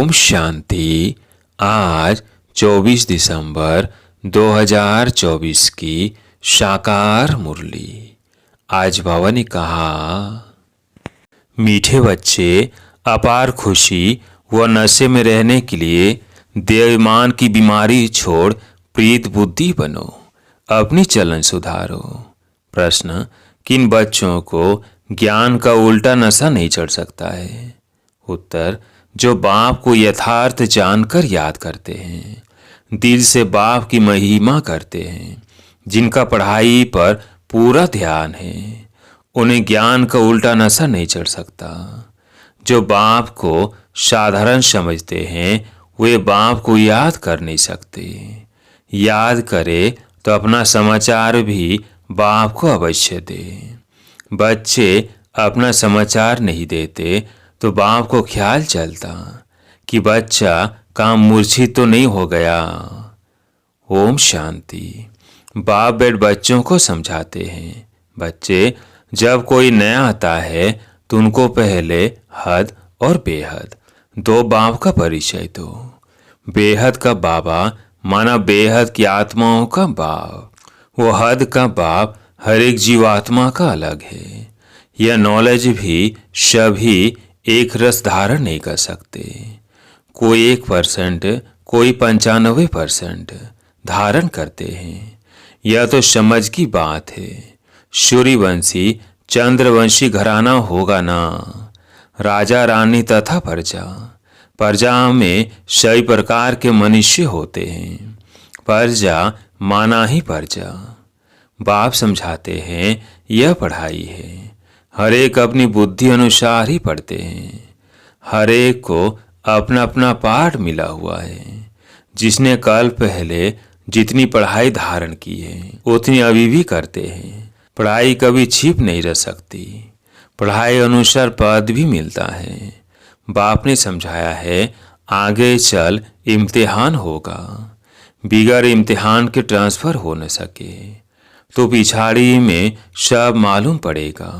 ओम शांति। आज 24 दिसंबर 2024 की साकार मुरली। आज बाबा ने कहा, मीठे बच्चे, अपार खुशी व नशे में रहने के लिए देवाभिमान की बीमारी छोड़ प्रीत बुद्धि बनो, अपनी चलन सुधारो। प्रश्न, किन बच्चों को ज्ञान का उल्टा नशा नहीं चढ़ सकता है? उत्तर, जो बाप को यथार्थ जानकर याद करते हैं, दिल से बाप की महिमा करते हैं, जिनका पढ़ाई पर पूरा ध्यान है, उन्हें ज्ञान का उल्टा नशा नहीं चढ़ सकता। जो बाप को साधारण समझते हैं वे बाप को याद कर नहीं सकते। याद करे तो अपना समाचार भी बाप को अवश्य दे। बच्चे अपना समाचार नहीं देते तो बाप को ख्याल चलता कि बच्चा काम मूर्छित तो नहीं हो गया। ओम शांति। बाप बेट बच्चों को समझाते हैं, बच्चे जब कोई नया आता है तो उनको पहले हद और बेहद दो बाप का परिचय दो। बेहद का बाबा माना बेहद की आत्माओं का बाप, वो हद का बाप हर एक जीवात्मा का अलग है। यह नॉलेज भी सभी एक रस धारण नहीं कर सकते। कोई 1%, कोई 95% धारण करते हैं। यह तो समझ की बात है। सूर्यवंशी चंद्रवंशी घराना होगा ना, राजा रानी तथा प्रजा। प्रजा में सभी प्रकार के मनुष्य होते हैं। प्रजा माना ही प्रजा। बाप समझाते हैं यह पढ़ाई है। हर एक अपनी बुद्धि अनुसार ही पढ़ते हैं। हर एक को अपना अपना पाठ मिला हुआ है। जिसने कल पहले जितनी पढ़ाई धारण की है उतनी अभी भी करते हैं। पढ़ाई कभी छिप नहीं रह सकती। पढ़ाई अनुसार पद भी मिलता है। बाप ने समझाया है आगे चल इम्तिहान होगा। बिगैर इम्तिहान के ट्रांसफर हो न सके तो पिछाड़ी में सब मालूम पड़ेगा।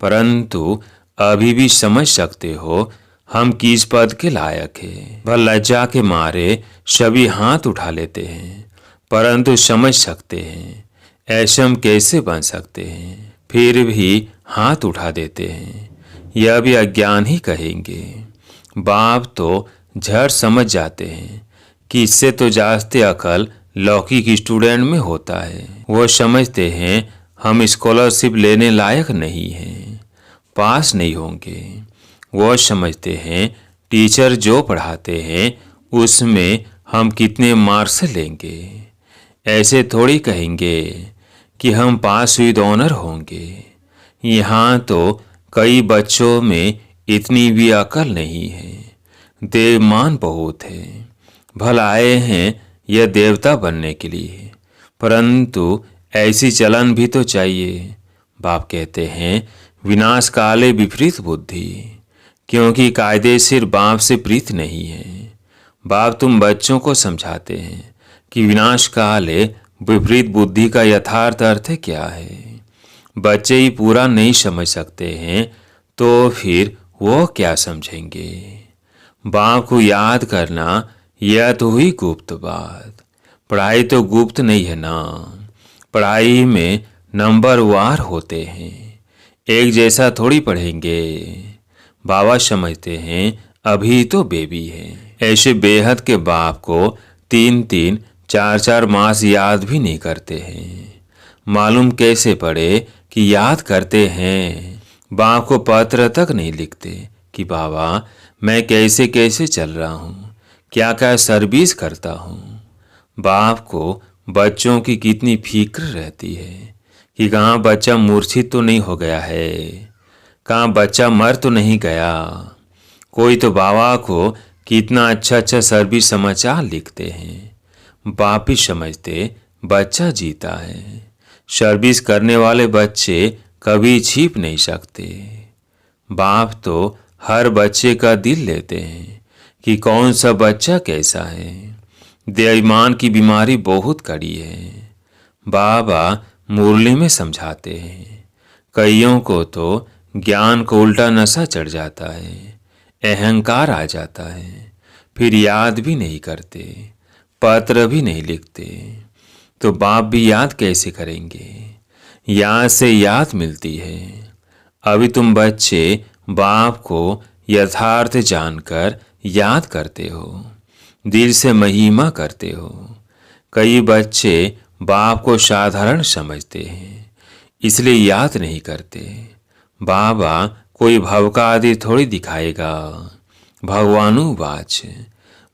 परंतु अभी भी समझ सकते हो हम किस पद के लायक हैं। वह लज्जा के मारे सभी हाथ उठा लेते हैं, परंतु समझ सकते हैं ऐसे हम कैसे बन सकते हैं, फिर भी हाथ उठा देते हैं। यह भी अज्ञान ही कहेंगे। बाप तो झट समझ जाते हैं कि इससे तो जास्ते अकल लौकिक स्टूडेंट में होता है। वो समझते हैं हम स्कॉलरशिप लेने लायक नहीं हैं, पास नहीं होंगे। वो समझते हैं टीचर जो पढ़ाते हैं उसमें हम कितने मार्क्स लेंगे। ऐसे थोड़ी कहेंगे कि हम पास विद ऑनर होंगे। यहाँ तो कई बच्चों में इतनी भी अकल नहीं है। देवमान बहुत है। भल आए हैं यह देवता बनने के लिए, परंतु ऐसी चलन भी तो चाहिए। बाप कहते हैं विनाश काले विपरीत बुद्धि, क्योंकि कायदेशीर बाप से प्रीत नहीं है। बाप तुम बच्चों को समझाते हैं कि विनाश काले विपरीत बुद्धि का यथार्थ अर्थ क्या है। बच्चे ही पूरा नहीं समझ सकते हैं तो फिर वो क्या समझेंगे। बाप को याद करना यह तो हुई गुप्त बात। पढ़ाई तो गुप्त नहीं है ना। पढ़ाई में नंबर वार होते हैं, एक जैसा थोड़ी पढ़ेंगे। बाबा समझते हैं अभी तो बेबी है। ऐसे बेहद के बाप को 3-3, 4-4 मास याद भी नहीं करते हैं। मालूम कैसे पड़े कि याद करते हैं। बाप को पत्र तक नहीं लिखते कि बाबा मैं कैसे कैसे चल रहा हूँ, क्या क्या सर्विस करता हूँ। बाप को बच्चों की कितनी फिक्र रहती है कि कहाँ बच्चा मूर्छित तो नहीं हो गया है, कहाँ बच्चा मर तो नहीं गया। कोई तो बाबा को कितना अच्छा अच्छा सर्विस समाचार लिखते हैं। बाप ही समझते बच्चा जीता है। सर्विस करने वाले बच्चे कभी छिप नहीं सकते। बाप तो हर बच्चे का दिल लेते हैं कि कौन सा बच्चा कैसा है। देवाभिमान की बीमारी बहुत कड़ी है। बाबा मुरली में समझाते हैं कईयों को तो ज्ञान को उल्टा नशा चढ़ जाता है, अहंकार आ जाता है, फिर याद भी नहीं करते, पत्र भी नहीं लिखते, तो बाप भी याद कैसे करेंगे? याद से याद मिलती है। अभी तुम बच्चे बाप को यथार्थ जानकर याद करते हो, दिल से महिमा करते हो। कई बच्चे बाप को साधारण समझते हैं, इसलिए याद नहीं करते। बाबा कोई भव का आदि थोड़ी दिखाएगा। भगवानुवाच,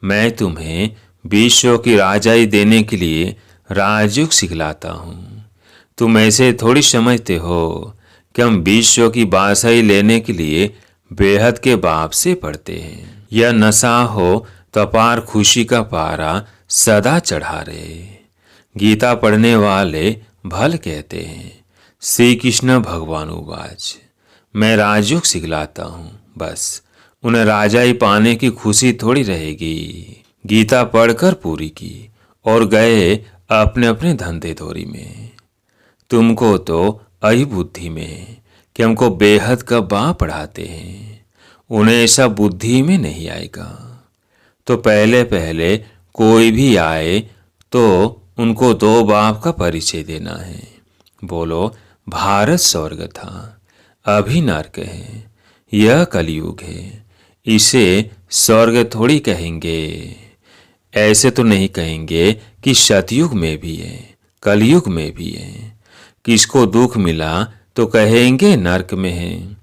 मैं तुम्हें विश्व की राजाई देने के लिए राजयोग सिखलाता हूँ। तुम ऐसे थोड़ी समझते हो कि हम विश्व की बादशाही लेने के लिए बेहद के बाप से पढ़ते हैं। यह नशा हो तो अपार खुशी का पारा सदा चढ़ा रहे। गीता पढ़ने वाले भल कहते हैं। श्री कृष्ण भगवानुवाच, मैं राजयोग सिखलाता हूँ, बस उन्हें राजाई पाने की खुशी थोड़ी रहेगी। गीता पढ़कर पूरी की और गए अपने अपने धंधे धोरी में। तुमको तो अहि बुद्धि में कि हमको बेहद का बाप पढ़ाते हैं, उन्हें ऐसा बुद्धि में नहीं आएगा। तो पहले पहले कोई भी आए तो उनको दो बाप का परिचय देना है। बोलो, भारत स्वर्ग था, अभी नरक है, यह कलयुग है, इसे स्वर्ग थोड़ी कहेंगे। ऐसे तो नहीं कहेंगे कि सतयुग में भी है, कलयुग में भी है। किसको दुख मिला तो कहेंगे नरक में है,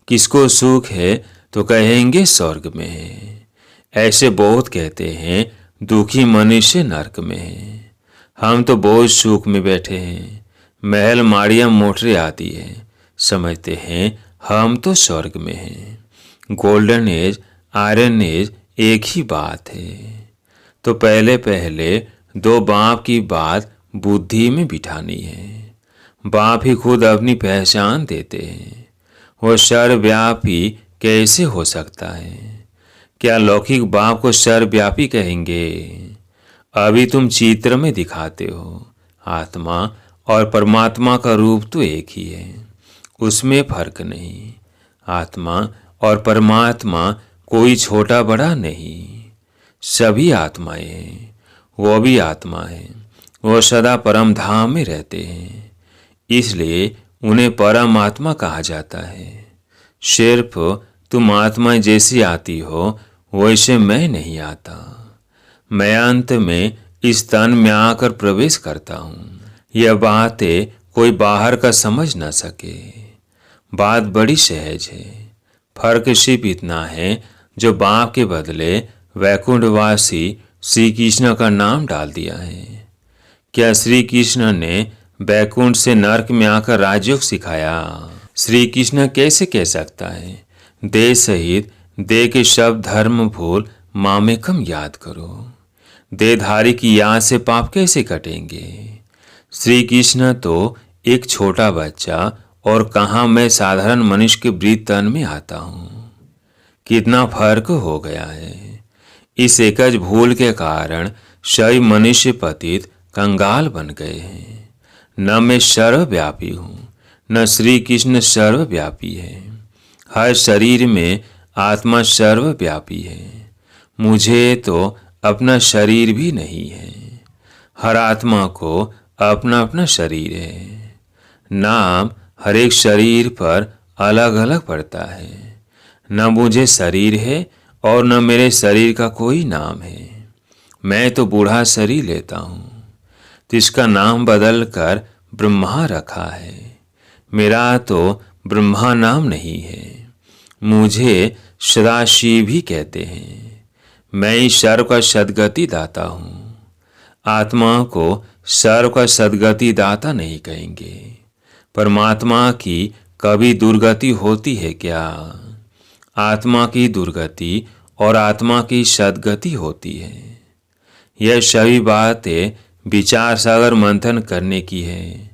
किसको सुख है तो कहेंगे स्वर्ग में है। ऐसे बहुत कहते हैं दुखी मनुष्य नरक में है। हम तो बहुत सुख में बैठे हैं, महल माड़ियाँ मोटरें आती है, समझते हैं हम तो स्वर्ग में हैं। गोल्डन एज आयरन एज एक ही बात है। तो पहले पहले दो बाप की बात बुद्धि में बिठानी है। बाप ही खुद अपनी पहचान देते हैं। वो सर्वव्यापी कैसे हो सकता है? क्या लौकिक बाप को सर्वव्यापी कहेंगे? अभी तुम चित्र में दिखाते हो। आत्मा और परमात्मा का रूप तो एक ही है, उसमें फर्क नहीं। आत्मा और परमात्मा कोई छोटा बड़ा नहीं, सभी आत्माएं हैं। वो भी आत्मा है, वो सदा परम धाम में रहते हैं, इसलिए उन्हें परमात्मा कहा जाता है। सिर्फ तुम आत्मा जैसी आती हो वैसे मैं नहीं आता। मैं अंत में इस तन में आकर प्रवेश करता हूँ। यह बातें कोई बाहर का समझ न सके। बात बड़ी सहज है। फर्क सिर्फ इतना है जो बाप के बदले वैकुंठवासी श्री कृष्ण का नाम डाल दिया है। क्या श्री कृष्ण ने वैकुंठ से नरक में आकर राजयोग सिखाया? श्री कृष्ण कैसे कह सकता है देह सहित देह के शब्द धर्म भूल मामेकम याद करो? देहधारी की याद से पाप कैसे कटेंगे? श्री कृष्ण तो एक छोटा बच्चा और कहाँ मैं साधारण मनुष्य के वृत्त तन में आता हूँ। कितना फर्क हो गया है। इस एकज भूल के कारण सभी मनुष्य पतित कंगाल बन गए हैं। न मैं सर्वव्यापी हूँ, न श्री कृष्ण सर्वव्यापी है। हर शरीर में आत्मा सर्वव्यापी है। मुझे तो अपना शरीर भी नहीं है। हर आत्मा को अपना अपना शरीर है। नाम हर एक शरीर पर अलग अलग पड़ता है। न मुझे शरीर है और न मेरे शरीर का कोई नाम है। मैं तो बूढ़ा शरीर लेता हूँ, तो इसका नाम बदल कर ब्रह्मा रखा है। मेरा तो ब्रह्मा नाम नहीं है। मुझे सदाशिव ही कहते हैं। मैं ही सर्व का सद्गति दाता हूँ। आत्मा को सर्व का सद्गति दाता नहीं कहेंगे। परमात्मा की कभी दुर्गति होती है क्या? आत्मा की दुर्गति और आत्मा की सद्गति होती है। यह सभी बातें विचार सागर मंथन करने की है,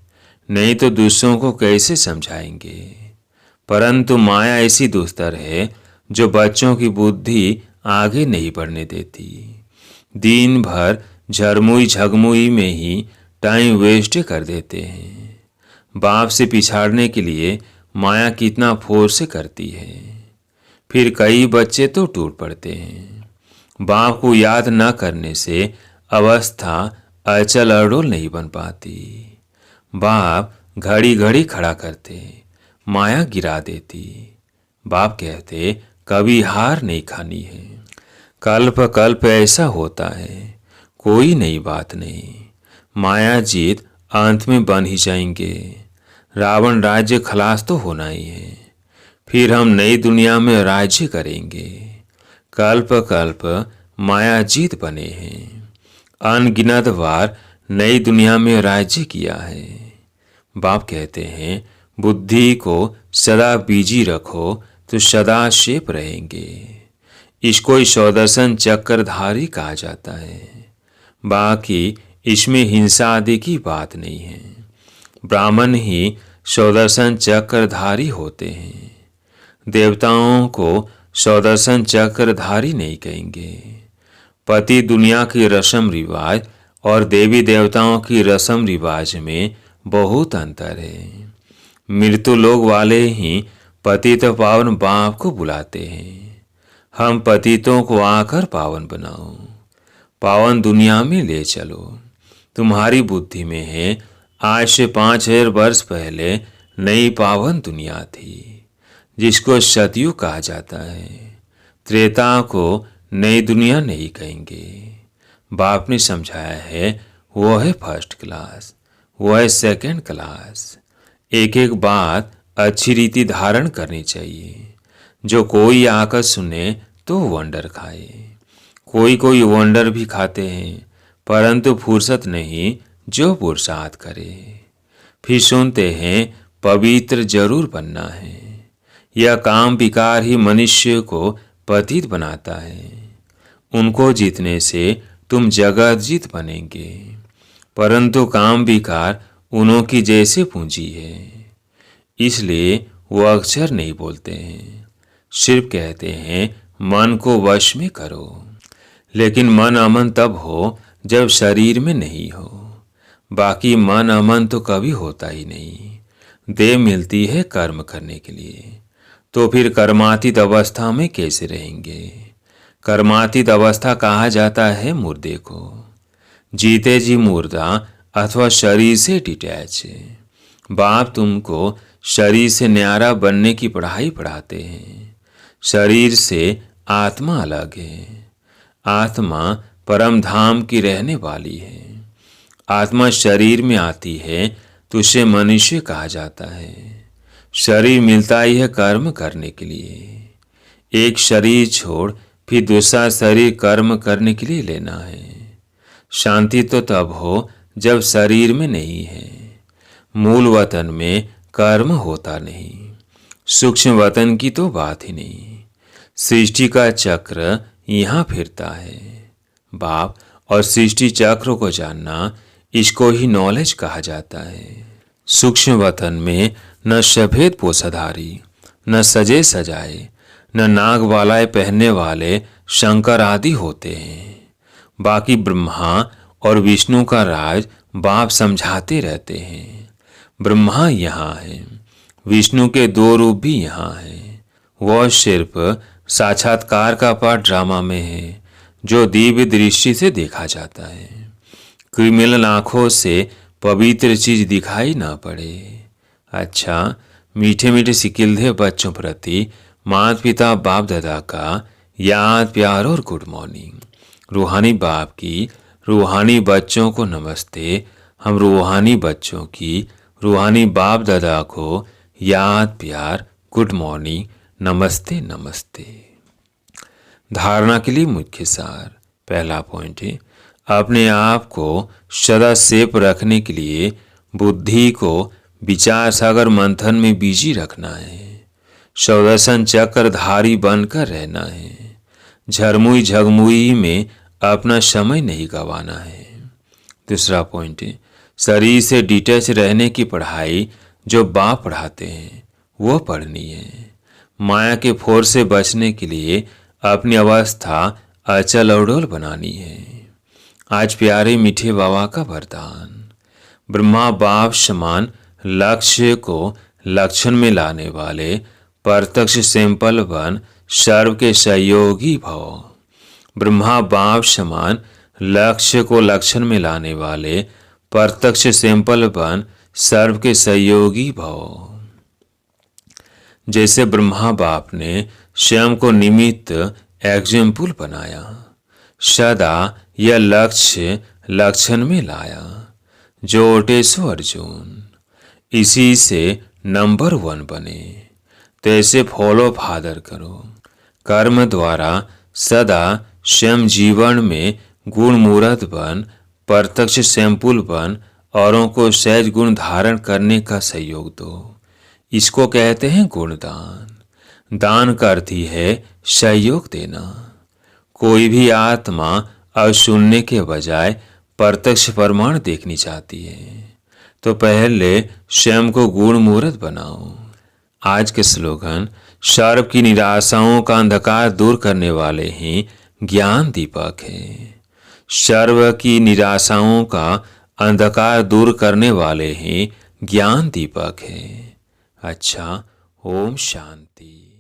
नहीं तो दूसरों को कैसे समझाएंगे? परंतु माया ऐसी दुस्तर है जो बच्चों की बुद्धि आगे नहीं बढ़ने देती। दिन भर झरमुई झगमुई में ही टाइम वेस्ट कर देते हैं। बाप से पिछाड़ने के लिए माया कितना फोर्स करती है। फिर कई बच्चे तो टूट पड़ते हैं। बाप को याद न करने से अवस्था अचल अडोल नहीं बन पाती। बाप घड़ी घड़ी खड़ा करते, माया गिरा देती। बाप कहते कभी हार नहीं खानी है। कल्प कल्प ऐसा होता है, कोई नई बात नहीं। माया जीत अंत में बन ही जाएंगे। रावण राज्य खलास तो होना ही है, फिर हम नई दुनिया में राज्य करेंगे। कल्प कल्प माया जीत बने हैं, अनगिनत बार नई दुनिया में राज्य किया है। बाप कहते हैं बुद्धि को सदा बीजी रखो तो सदा शेप रहेंगे। इसको सौदर्शन चक्रधारी कहा जाता है। बाकी इसमें हिंसा आदि की बात नहीं है। ब्राह्मण ही सौदर्शन चक्रधारी होते हैं। देवताओं को सौदर्शन चक्रधारी नहीं कहेंगे। पति दुनिया की रस्म रिवाज और देवी देवताओं की रस्म रिवाज में बहुत अंतर है। मृत्यु लोग वाले ही पतित पावन बाप को बुलाते हैं। हम पतितों को आकर पावन बनाओ, पावन दुनिया में ले चलो। तुम्हारी बुद्धि में है आज से 5000 वर्ष पहले नई पावन दुनिया थी, जिसको सतयुग कहा जाता है। त्रेता को नई दुनिया नहीं कहेंगे। बाप ने समझाया है वो है फर्स्ट क्लास, वो है सेकंड क्लास। एक एक बात अच्छी रीति धारण करनी चाहिए। जो कोई आकर सुने तो वंडर खाए। कोई कोई वंडर भी खाते हैं, परंतु फुर्सत नहीं जो पुरुषार्थ करे। फिर सुनते हैं पवित्र जरूर बनना है। यह काम विकार ही मनुष्य को पतित बनाता है। उनको जीतने से तुम जगत जीत बनेंगे, परंतु काम विकार उन्हों की जैसे पूंजी है, इसलिए वो अक्षर नहीं बोलते हैं। सिर्फ कहते हैं मन को वश में करो। लेकिन मन अमन तब हो जब शरीर में नहीं हो। बाकी मन अमन तो कभी होता ही नहीं। देह मिलती है कर्म करने के लिए, तो फिर कर्मातीत अवस्था में कैसे रहेंगे। कर्मातीत अवस्था कहा जाता है मुर्दे को। जीते जी मुर्दा अथवा शरीर से डिटैच है। बाप तुमको शरीर से न्यारा बनने की पढ़ाई पढ़ाते हैं। शरीर से आत्मा अलग है। आत्मा परम धाम की रहने वाली है। आत्मा शरीर में आती है तो उसे मनुष्य कहा जाता है। शरीर मिलता ही है कर्म करने के लिए। एक शरीर छोड़ फिर दूसरा शरीर कर्म करने के लिए लेना है। शांति तो तब हो जब शरीर में नहीं है। मूल वतन में कर्म होता नहीं। सूक्ष्म वतन की तो बात ही नहीं। सृष्टि का चक्र यहाँ फिरता है। बाप और सृष्टि चक्र को जानना, इसको ही नॉलेज कहा जाता है। सूक्ष्म वतन में न सफेद पोषधारी, न सजे सजाए, न नाग वालाए पहनने वाले शंकर आदि होते हैं। बाकी ब्रह्मा और विष्णु का राज बाप समझाते रहते हैं। ब्रह्मा यहाँ है, विष्णु के 2 रूप भी यहाँ हैं। वह सिर्फ साक्षात्कार का पार्ट ड्रामा में है, जो दिव्य दृष्टि से देखा जाता है। क्रिमिनल आंखों से पवित्र चीज दिखाई ना पड़े। अच्छा, मीठे मीठे सिकिलधे बच्चों प्रति माता पिता बाप दादा का याद प्यार और गुड मॉर्निंग। रूहानी बाप की रूहानी बच्चों को नमस्ते। हम रूहानी बच्चों की रूहानी बाप दादा को याद प्यार गुड मॉर्निंग, नमस्ते नमस्ते। धारणा के लिए मुख्य सार। पहला पॉइंट है अपने आप को सदा सेफ रखने के लिए बुद्धि को विचार सागर मंथन में बिजी रखना है। सौदर्शन चक्रधारी बनकर रहना है। झरमुई झगमुई में अपना समय नहीं गंवाना है। दूसरा पॉइंट है शरीर से डिटैच रहने की पढ़ाई जो बाप पढ़ाते हैं वो पढ़नी है। माया के फोर से बचने के लिए अपनी अवस्था अचल अडोल बनानी है। आज प्यारे मीठे बाबा का वरदान। ब्रह्मा बाप समान लक्ष्य को लक्षण में लाने वाले प्रत्यक्ष सैंपल बन सर्व के सहयोगी भव। ब्रह्मा बाप समान लक्ष्य को लक्षण में लाने वाले प्रत्यक्ष सैंपल बन सर्व के सहयोगी भव। जैसे ब्रह्मा बाप ने स्वयं को निमित्त एग्जाम्पल बनाया, सदा यह लक्ष्य लक्षण में लाया, जो ओटेसो अर्जुन इसी से नंबर 1 बने। तैसे फॉलो फादर करो, कर्म द्वारा सदा स्वयं जीवन में गुण मूर्त बन प्रत्यक्ष सैंपल बन औरों को सहज गुण धारण करने का सहयोग दो। इसको कहते हैं गुणदान। दान का अर्थ ही है सहयोग देना। कोई भी आत्मा अब सुनने के बजाय प्रत्यक्ष प्रमाण देखनी चाहती है, तो पहले स्वयं को गुण मूर्त बनाओ। आज के स्लोगन, सर्व की निराशाओं का अंधकार दूर करने वाले ही ज्ञान दीपक है। सर्व की निराशाओं का अंधकार दूर करने वाले ही ज्ञान दीपक है। अच्छा, ओम शांति।